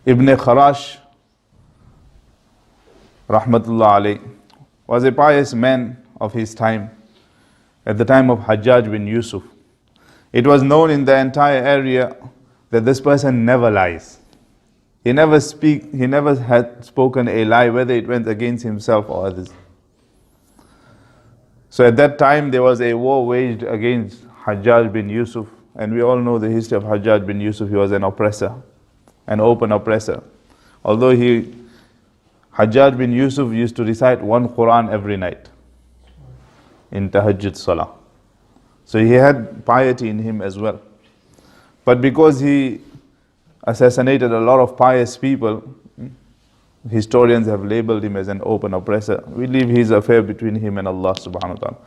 Ibn Kharash, rahmatullah alayh, was a pious man of his time, at the time of Hajjaj bin Yusuf. It was known in the entire area that this person never lies. He never had spoken a lie, whether it went against himself or others. So at that time there was a war waged against Hajjaj bin Yusuf, and we all know the history of Hajjaj bin Yusuf. He was an oppressor, an open oppressor. Although Hajjaj bin Yusuf used to recite one Quran every night in Tahajjud Salah. So he had piety in him as well. But because he assassinated a lot of pious people, historians have labeled him as an open oppressor. We leave his affair between him and Allah subhanahu wa ta'ala.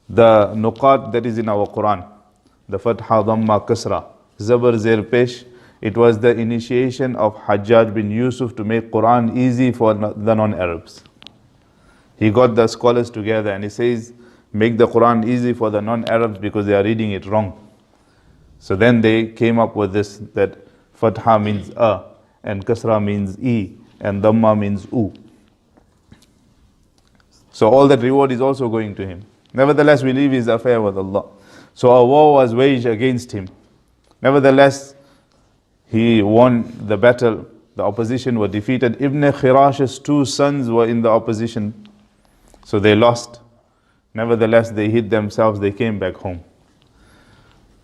The nuqat that is in our Quran, the Fatha, Dhamma, Kasra, Zabar, Zer, Pesh, it was the initiation of Hajjaj bin Yusuf to make Quran easy for the non-Arabs. He got the scholars together and he says, make the Quran easy for the non-Arabs because they are reading it wrong. So then they came up with this, that Fatha means a, and Kasra means e, and Dhamma means u. So all that reward is also going to him. Nevertheless, we leave his affair with Allah. So a war was waged against him. Nevertheless, he won the battle. The opposition were defeated. Ibn Khirash's two sons were in the opposition, so they lost. Nevertheless, they hid themselves, they came back home.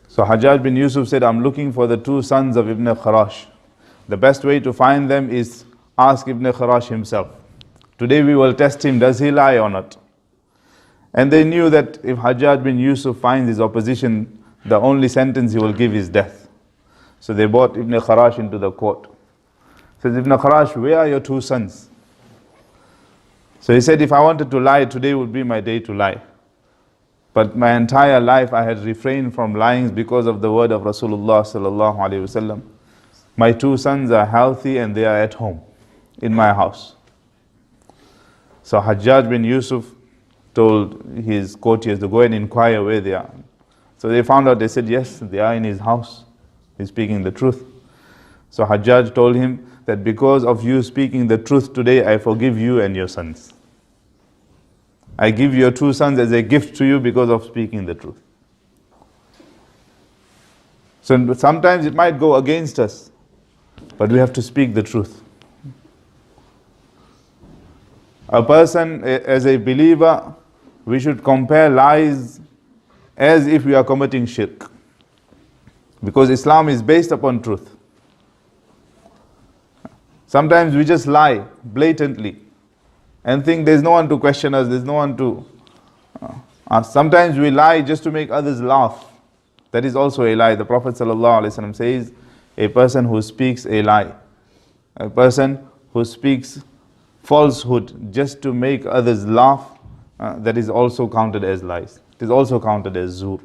So Hajjaj bin Yusuf said, I'm looking for the two sons of Ibn Khirash. The best way to find them is ask Ibn Khirash himself. Today we will test him, does he lie or not? And they knew that if Hajjaj bin Yusuf finds his opposition, the only sentence he will give is death. So they brought Ibn Khirash into the court. Says, Ibn Khirash, where are your two sons? So he said, if I wanted to lie, today would be my day to lie. But my entire life I had refrained from lying because of the word of Rasulullah sallallahu alaihi wasallam. My two sons are healthy and they are at home in my house. So Hajjaj bin Yusuf told his courtiers to go and inquire where they are. So they found out, they said, yes, they are in his house. He's speaking the truth. So Hajjaj told him that because of you speaking the truth today, I forgive you and your sons. I give your two sons as a gift to you because of speaking the truth. So sometimes it might go against us, but we have to speak the truth. A person, as a believer, we should compare lies as if we are committing shirk. Because Islam is based upon truth. Sometimes we just lie blatantly and think there's no one to question us, there's no one to ask. Sometimes we lie just to make others laugh. That is also a lie. The Prophet ﷺ says, a person who speaks a lie, a person who speaks falsehood just to make others laugh, that is also counted as lies. It is also counted as zur.